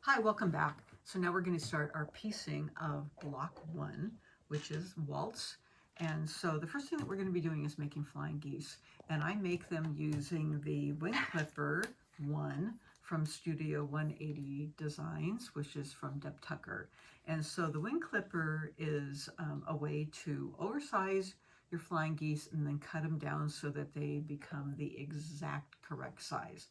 Hi, welcome back. So now we're going to start our piecing of block 1, which is waltz. And so the first thing that we're going to be doing is making flying geese. And I make them using the wing clipper 1 from Studio 180 Designs, which is from Deb Tucker. And so the wing clipper is a way to oversize your flying geese and then cut them down so that they become the exact correct size.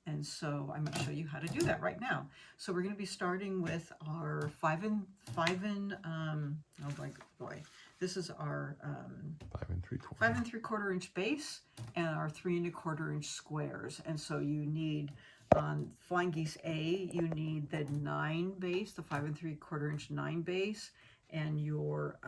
And so I'm going to show you how to do that right now. So we're going to be starting with our 5 and 5 oh boy, this is our 5 and 3/4 inch base and our 3 1/4 inch squares. And so you need flying geese A, you need the 9 base, the 5 and 3/4 inch 9 base, and your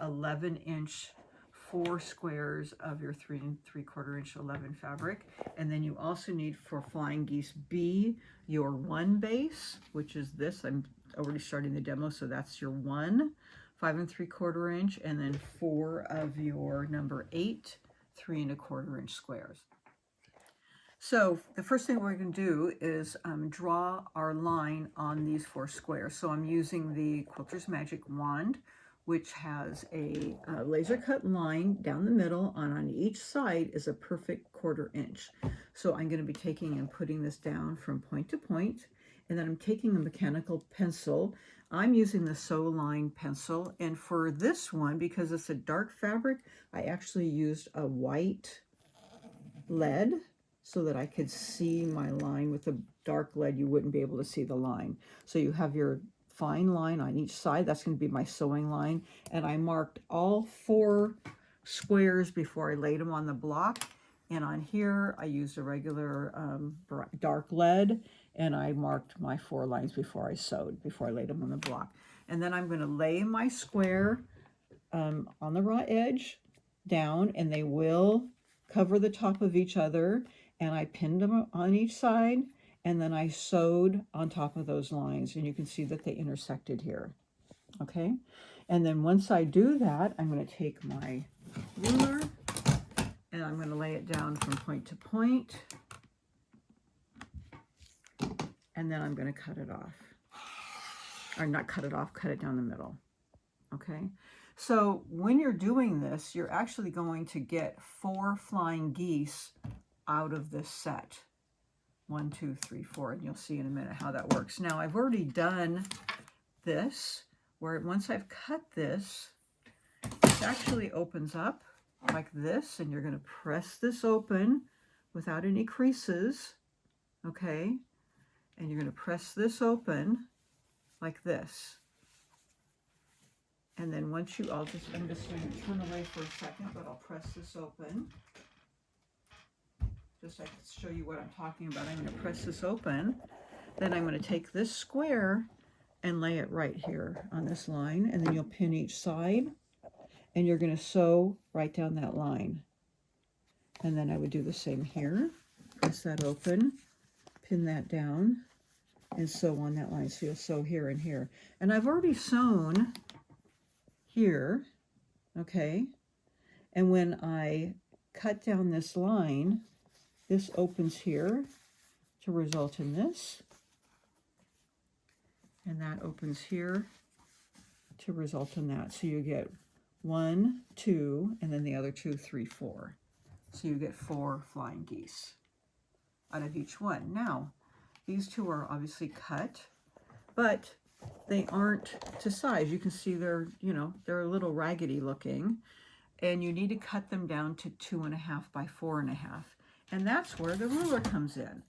11 inch 4 squares of your 3 3/4 inch 11 fabric. And then you also need for flying geese B your 1 base, which is this. I'm already starting the demo, so that's your 1 5 and 3/4 inch, and then 4 of your number 8 3 1/4 inch squares. So the first thing we're going to do is draw our line on these 4 squares. So I'm using the Quilter's Magic Wand, which has a laser cut line down the middle, and on each side is a perfect 1/4 inch. So I'm going to be taking and putting this down from point to point, and then I'm taking a mechanical pencil. I'm using the Sew Line pencil, and for this one, because it's a dark fabric, I actually used a white lead so that I could see my line. With the dark lead, you wouldn't be able to see the line. So you have your fine line on each side. That's going to be my sewing line. And I marked all 4 squares before I laid them on the block. And on here, I used a regular dark lead, and I marked my 4 lines before I sewed, before I laid them on the block. And then I'm going to lay my square on the raw edge down, and they will cover the top of each other. And I pinned them on each side, and then I sewed on top of those lines, and you can see that they intersected here. Okay, and then once I do that, I'm going to take my ruler and I'm going to lay it down from point to point, and then I'm going to cut it off, or not cut it off, cut it down the middle. Okay, so when you're doing this, you're actually going to get 4 flying geese out of this set. 1, 2, 3, 4, and you'll see in a minute how that works. Now I've already done this, where once I've cut this, it actually opens up like this, and you're going to press this open without any creases, okay? And you're going to press this open like this. And then once you, I'm just going to turn away for a second, but I'll press this open. Just so I can show you what I'm talking about. I'm going to press this open. Then I'm going to take this square and lay it right here on this line, and then you'll pin each side, and you're going to sew right down that line. And then I would do the same here. Press that open, pin that down, and sew on that line. So you'll sew here and here. And I've already sewn here, okay? And when I cut down this line, this opens here to result in this, and that opens here to result in that. So you get 1, 2, and then the other 2, 3, 4. So you get 4 flying geese out of each one. Now, these 2 are obviously cut, but they aren't to size. You can see they're, they're a little raggedy looking, and you need to cut them down to 2.5 by 4.5. And that's where the ruler comes in.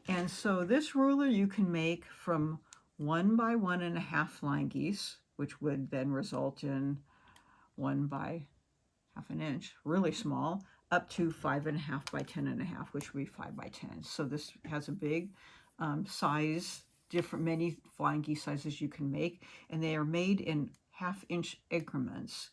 And so this ruler you can make from 1 by 1.5 flying geese, which would then result in 1 by 1/2 inch, really small, up to 5.5 by 10.5, which would be 5 by 10. So this has a big size, many flying geese sizes you can make, and they are made in 1/2 inch increments.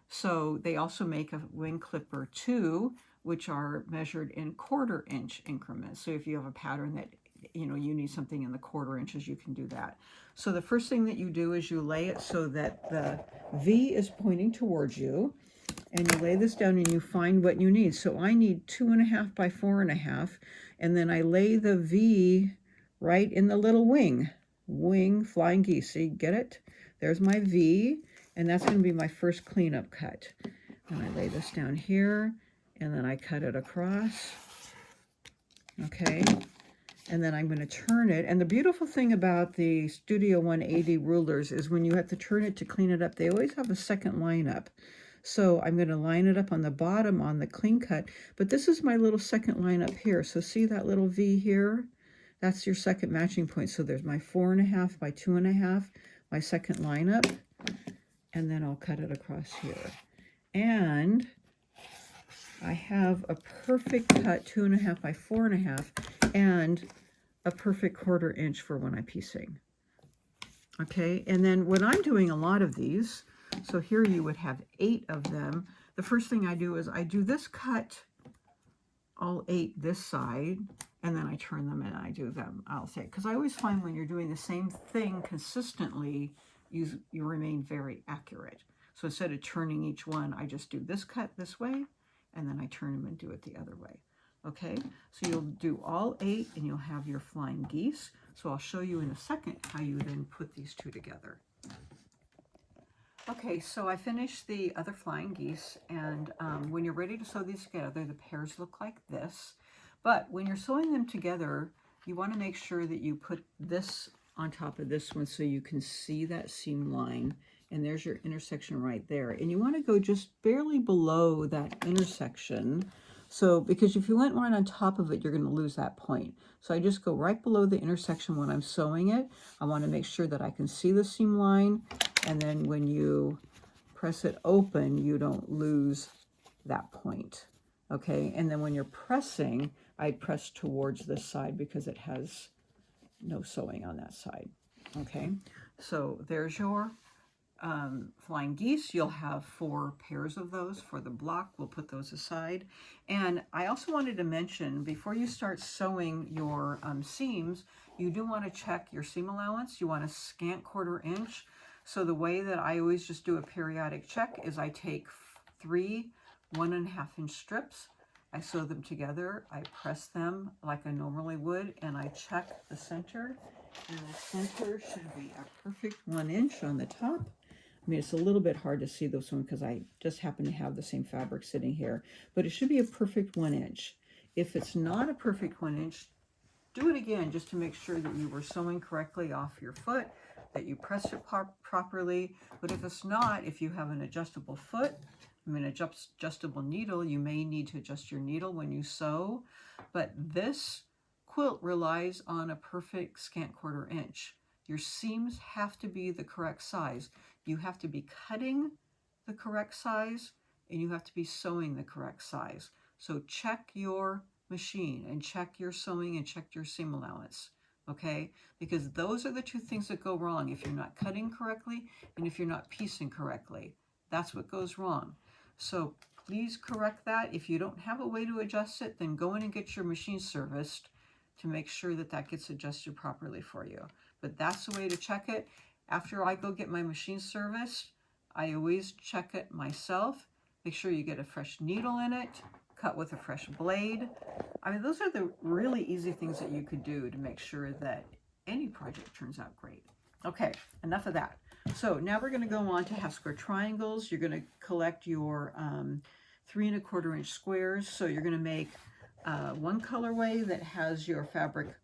So they also make a wing clipper 2, which are measured in 1/4 inch increments. So if you have a pattern that, you need something in the 1/4 inches, you can do that. So the first thing that you do is you lay it so that the V is pointing towards you, and you lay this down and you find what you need. So I need 2.5 by 4.5, and then I lay the V right in the little wing. wing, flying geese. See, get it? There's my V, and that's going to be my first cleanup cut. And I lay this down here, and then I cut it across. Okay, and then I'm going to turn it. And the beautiful thing about the Studio 180 rulers is when you have to turn it to clean it up, they always have a second line up. So I'm going to line it up on the bottom on the clean cut, but this is my little second line up here. So see that little V here? That's your second matching point. So there's my 4.5 by 2.5, my second line up, and then I'll cut it across here. And I have a perfect cut, 2.5 by 4.5, and a perfect 1/4 inch for when I'm piecing. Okay, and then when I'm doing a lot of these, so here you would have 8 of them. The first thing I do is I do this cut, all 8 this side, and then I turn them and I do them, I'll say, because I always find when you're doing the same thing consistently, you remain very accurate. So instead of turning each one, I just do this cut this way, and then I turn them and do it the other way. Okay, so you'll do all 8 and you'll have your flying geese. So I'll show you in a second how you then put these two together. Okay, so I finished the other flying geese, and when you're ready to sew these together, the pairs look like this. But when you're sewing them together, you want to make sure that you put this on top of this one so you can see that seam line. And there's your intersection right there. And you want to go just barely below that intersection. So, because if you went right on top of it, you're going to lose that point. So I just go right below the intersection when I'm sewing it. I want to make sure that I can see the seam line. And then when you press it open, you don't lose that point. Okay, and then when you're pressing, I press towards this side because it has no sewing on that side. Okay, so there's your flying geese. You'll have 4 pairs of those for the block. We'll put those aside. And I also wanted to mention, before you start sewing your seams, you do want to check your seam allowance. You want a scant 1/4 inch. So the way that I always just do a periodic check is I take 3 1.5 inch strips. I sew them together. I press them like I normally would, and I check the center. And the center should be a perfect 1 inch on the top. I mean, it's a little bit hard to see this one because I just happen to have the same fabric sitting here, but it should be a perfect 1 inch. If it's not a perfect 1 inch, do it again just to make sure that you were sewing correctly off your foot, that you pressed it properly. But if it's not, if you have an adjustable foot, adjustable needle, you may need to adjust your needle when you sew. But this quilt relies on a perfect scant 1/4 inch. Your seams have to be the correct size. You have to be cutting the correct size, and you have to be sewing the correct size. So check your machine and check your sewing and check your seam allowance, okay? Because those are the 2 things that go wrong if you're not cutting correctly and if you're not piecing correctly. That's what goes wrong. So please correct that. If you don't have a way to adjust it, then go in and get your machine serviced to make sure that that gets adjusted properly for you. But that's the way to check it. After I go get my machine serviced, I always check it myself. Make sure you get a fresh needle in it, cut with a fresh blade. I mean, those are the really easy things that you could do to make sure that any project turns out great. Okay, enough of that. So now we're going to go on to half square triangles. You're going to collect your 3 1/4 inch squares. So you're going to make one colorway that has your fabric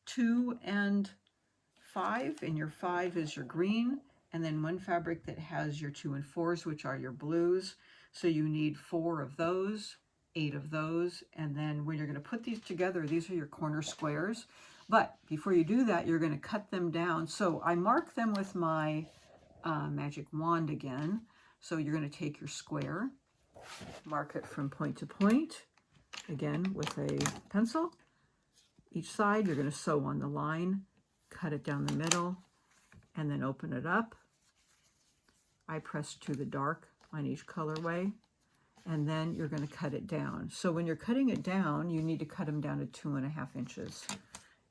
2 and 5, and your 5 is your green, and then one fabric that has your 2 and 4s, which are your blues. So you need 4 of those, 8 of those, and then when you're going to put these together, these are your corner squares. But before you do that, you're going to cut them down. So I mark them with my magic wand again. So you're going to take your square, mark it from point to point, again with a pencil. Each side you're going to sew on the line, cut it down the middle, and then open it up. I press to the dark on each colorway, and then you're going to cut it down. So when you're cutting it down, you need to cut them down to 2.5 inches.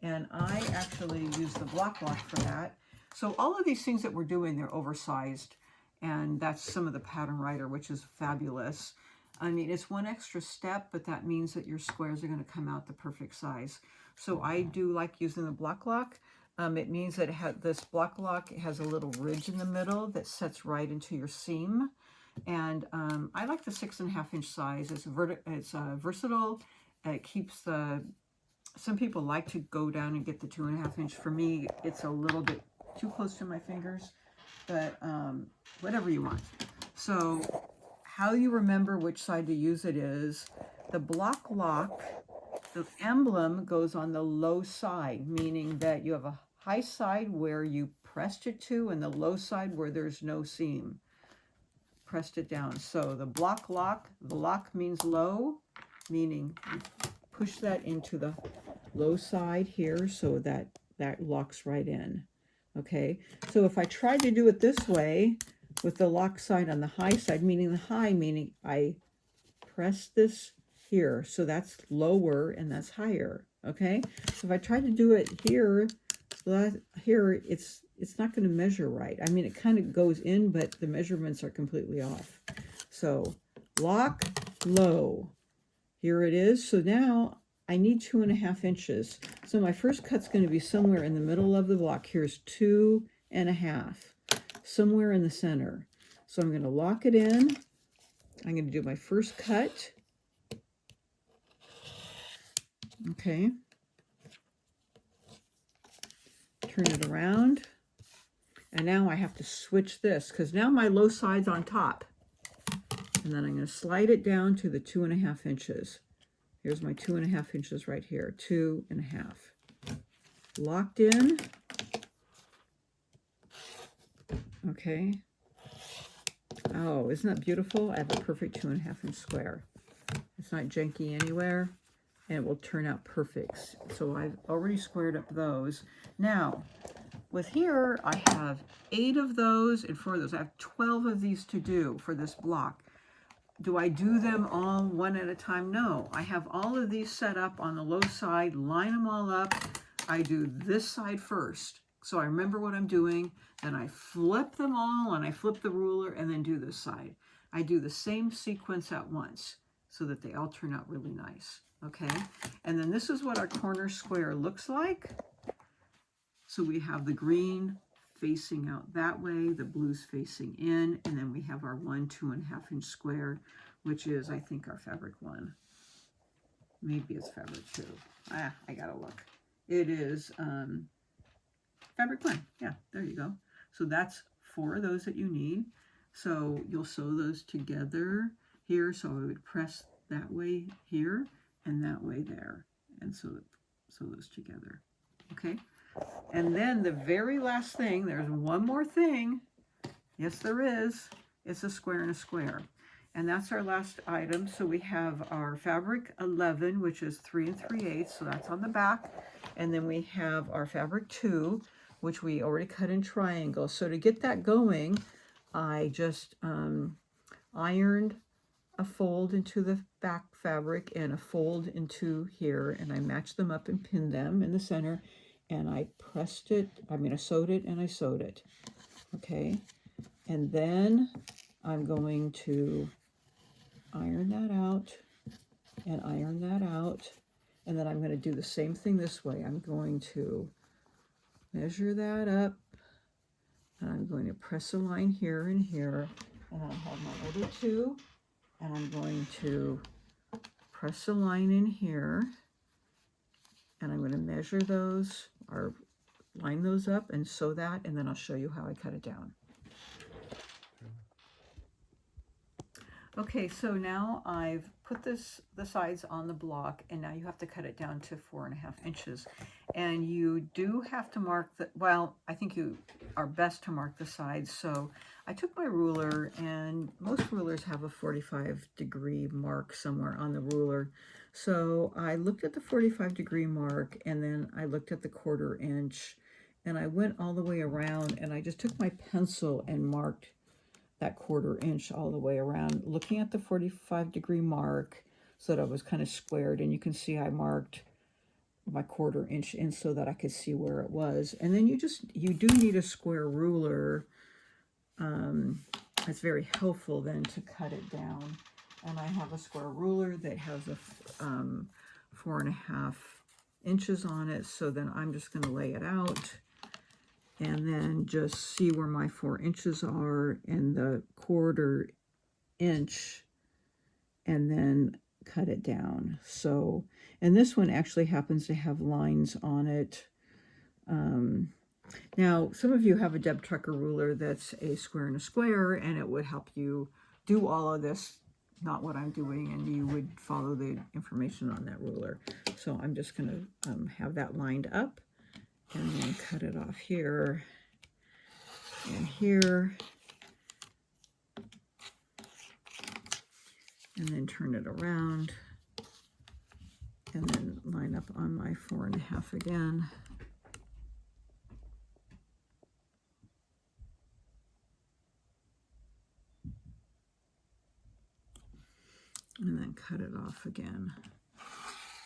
And I actually use the block for that. So all of these things that we're doing, they're oversized, and that's some of the pattern writer, which is fabulous. I mean, it's one extra step, but that means that your squares are going to come out the perfect size. So I do like using the block lock. It means that this block lock has a little ridge in the middle that sets right into your seam. And I like the 6.5 inch size. It's versatile. It keeps some people like to go down and get the 2.5 inch. For me, it's a little bit too close to my fingers, but whatever you want. So how you remember which side to use it is the block lock. The emblem goes on the low side, meaning that you have a high side where you pressed it to and the low side where there's no seam. Pressed it down. So the block lock, the lock means low, meaning you push that into the low side here so that locks right in. Okay, so if I tried to do it this way with the lock side on the high side, meaning the high, meaning I press this here, so that's lower and that's higher. Okay, so if I try to do it here, so that here it's not going to measure right. I mean, it kind of goes in, but the measurements are completely off. So lock, low, here it is. So now I need 2.5 inches. So my first cut's going to be somewhere in the middle of the block. Here's 2.5, somewhere in the center. So I'm going to lock it in. I'm going to do my first cut. Okay. Turn it around. And now I have to switch this because now my low side's on top. And then I'm going to slide it down to the 2.5 inches. Here's my 2.5 inches right here. 2.5. Locked in. Okay. Oh, isn't that beautiful? I have a perfect 2.5 inch square. It's not janky anywhere, and it will turn out perfect. So I've already squared up those. Now, with here, I have 8 of those and 4 of those. I have 12 of these to do for this block. Do I do them all one at a time? No. I have all of these set up on the low side, line them all up. I do this side first. So I remember what I'm doing, then I flip them all, and I flip the ruler, and then do this side. I do the same sequence at once so that they all turn out really nice, okay? And then this is what our corner square looks like. So we have the green facing out that way, the blue's facing in, and then we have our 2.5 inch square, which is, I think, our fabric 1. Maybe it's fabric 2. I gotta look. It is fabric 1. Yeah, there you go. So that's 4 of those that you need. So you'll sew those together here. So I would press that way here and that way there, and sew those together. Okay. And then the very last thing, there's one more thing. Yes, there is. It's a square and a square. And that's our last item. So we have our fabric 11, which is 3 3/8, so that's on the back. And then we have our fabric 2, which we already cut in triangles. So to get that going, I just ironed a fold into the back fabric and a fold into here, and I matched them up and pinned them in the center. And I pressed it, I sewed it and I sewed it, okay? And then I'm going to iron that out and iron that out. And then I'm going to do the same thing this way. I'm going to measure that up, and I'm going to press a line here and here, and I have my other 2, and I'm going to press a line in here, and I'm going to measure those or line those up and sew that, and then I'll show you how I cut it down. Okay, so now I've put the sides on the block, and now you have to cut it down to 4.5 inches. And you do have to mark well, I think you are best to mark the sides. So I took my ruler, and most rulers have a 45-degree mark somewhere on the ruler. So I looked at the 45-degree mark, and then I looked at the 1/4 inch, and I went all the way around, and I just took my pencil and marked that 1/4 inch all the way around, looking at the 45-degree mark so that I was kind of squared. And you can see I marked my 1/4 inch in so that I could see where it was. And then you do need a square ruler. It's very helpful then to cut it down. And I have a square ruler that has a 4.5 inches on it. So then I'm just going to lay it out and then just see where my 4 inches are and the 1/4 inch, and then cut it down. So, and this one actually happens to have lines on it. Now, some of you have a Deb Trucker ruler that's a square and a square, and it would help you do all of this, not what I'm doing, and you would follow the information on that ruler. So I'm just going to have that lined up and then cut it off here and here, and then turn it around and then line up on my 4.5 again. And then cut it off again.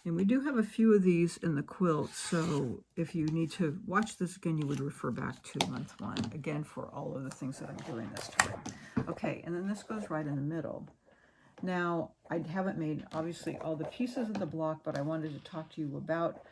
And we do have a few of these in the quilt, so if you need to watch this again, you would refer back to month 1, again, for all of the things that I'm doing this time. Okay, and then this goes right in the middle. Now, I haven't made, obviously, all the pieces of the block, but I wanted to talk to you about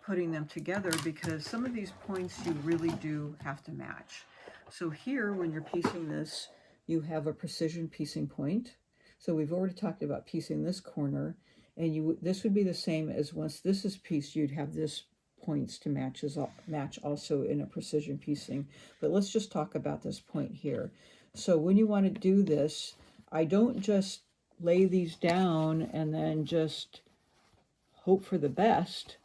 putting them together because some of these points you really do have to match. So here, when you're piecing this, you have a precision piecing point. So we've already talked about piecing this corner, and this would be the same as once this is pieced, you'd have this points to match also in a precision piecing. But let's just talk about this point here. So when you want to do this, I don't just lay these down and then just hope for the best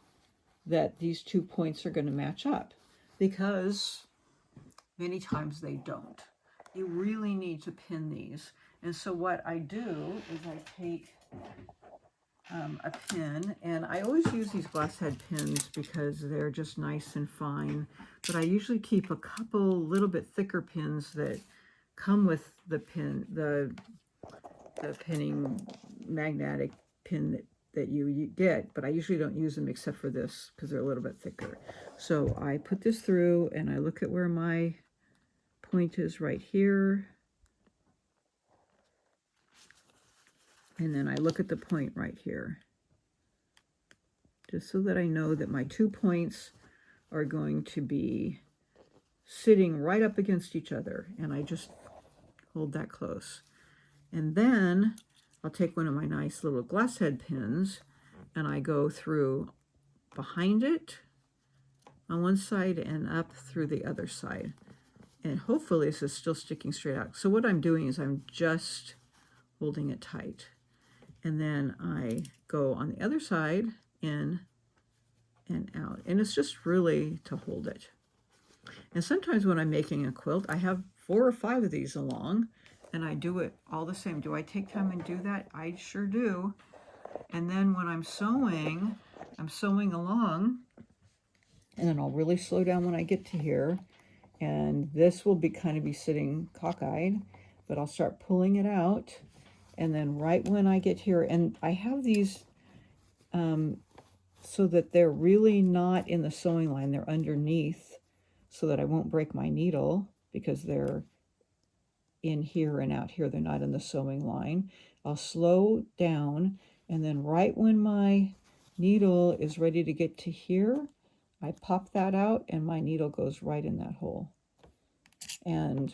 that these 2 points are going to match up, because many times they don't. You really need to pin these. And so what I do is I take a pin, and I always use these glass head pins because they're just nice and fine, but I usually keep a couple little bit thicker pins that come with the pin, the pinning magnetic pin that you get, but I usually don't use them except for this because they're a little bit thicker. So I put this through and I look at where my point is right here. And then I look at the point right here, just so that I know that my 2 points are going to be sitting right up against each other. And I just hold that close. And then I'll take one of my nice little glass head pins and I go through behind it on one side and up through the other side. And hopefully this is still sticking straight out. So what I'm doing is I'm just holding it tight. And then I go on the other side, in and out. And it's just really to hold it. And sometimes when I'm making a quilt, I have 4 or 5 of these along, and I do it all the same. Do I take time and do that? I sure do. And then when I'm sewing along, and then I'll really slow down when I get to here. And this will be kind of be sitting cockeyed, but I'll start pulling it out. And then right when I get here, and I have these so that they're really not in the sewing line, they're underneath, so that I won't break my needle because they're in here and out here, they're not in the sewing line. I'll slow down, and then right when my needle is ready to get to here, I pop that out and my needle goes right in that hole. And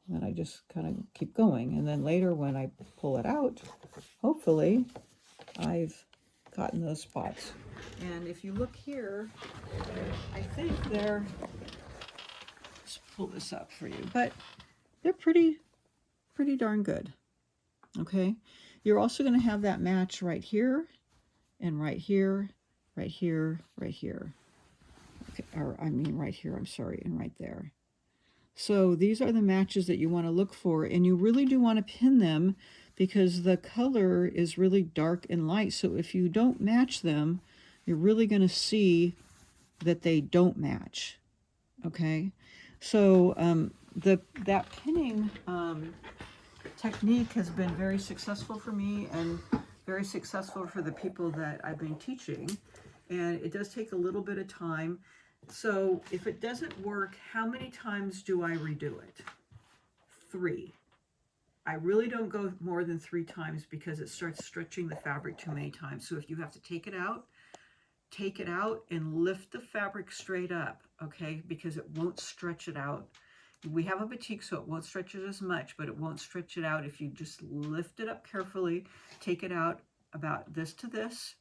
then I just kind of keep going. And then later when I pull it out, hopefully I've gotten those spots. And if you look here, I think they're, let's pull this up for you, but they're pretty darn good. Okay. You're also going to have that match right here and right here, right here, right here. Okay, or I mean right here, I'm sorry, and right there. So these are the matches that you want to look for, and you really do want to pin them because the color is really dark and light. So if you don't match them, you're really going to see that they don't match. Okay, so that pinning technique has been very successful for me and very successful for the people that I've been teaching, and it does take a little bit of time. So if it doesn't work, how many times do I redo it? 3. I really don't go more than 3 times because it starts stretching the fabric too many times. So if you have to take it out take it out and lift the fabric straight up, okay, because it won't stretch it out. We have a batik, so it won't stretch it as much, but it won't stretch it out if you just lift it up carefully, take it out about this to this,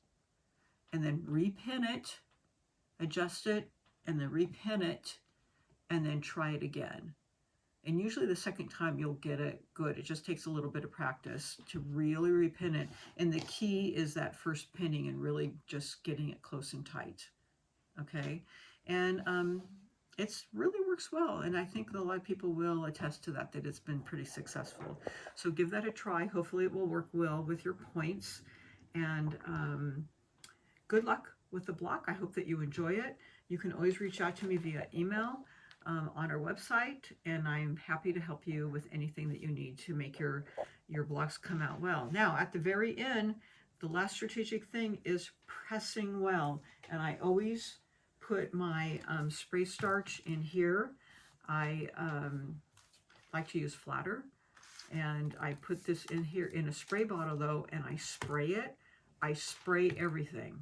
and then repin it, adjust it, and then repin it, and then try it again. And usually the second time you'll get it good. It just takes a little bit of practice to really repin it. And the key is that first pinning and really just getting it close and tight. Okay, and it's really works well, and I think that a lot of people will attest to that it's been pretty successful. So give that a try. Hopefully it will work well with your points, and good luck with the block. I hope that you enjoy it. You can always reach out to me via email on our website, and I'm happy to help you with anything that you need to make your blocks come out well. Now, at the very end, the last strategic thing is pressing well, and I always put my spray starch in here. I like to use flatter, and I put this in here in a spray bottle though, and I spray it. I spray everything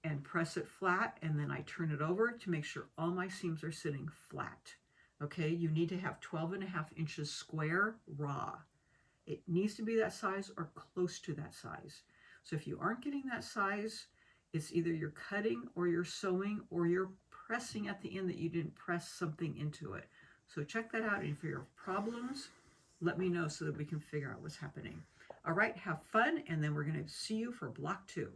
and press it flat, and then I turn it over to make sure all my seams are sitting flat. Okay, you need to have 12.5 inches square raw. It needs to be that size or close to that size. So if you aren't getting that size, it's either you're cutting or you're sewing or you're pressing at the end that you didn't press something into it. So check that out, and if you have problems, let me know so that we can figure out what's happening. All right, have fun, and then we're going to see you for block 2.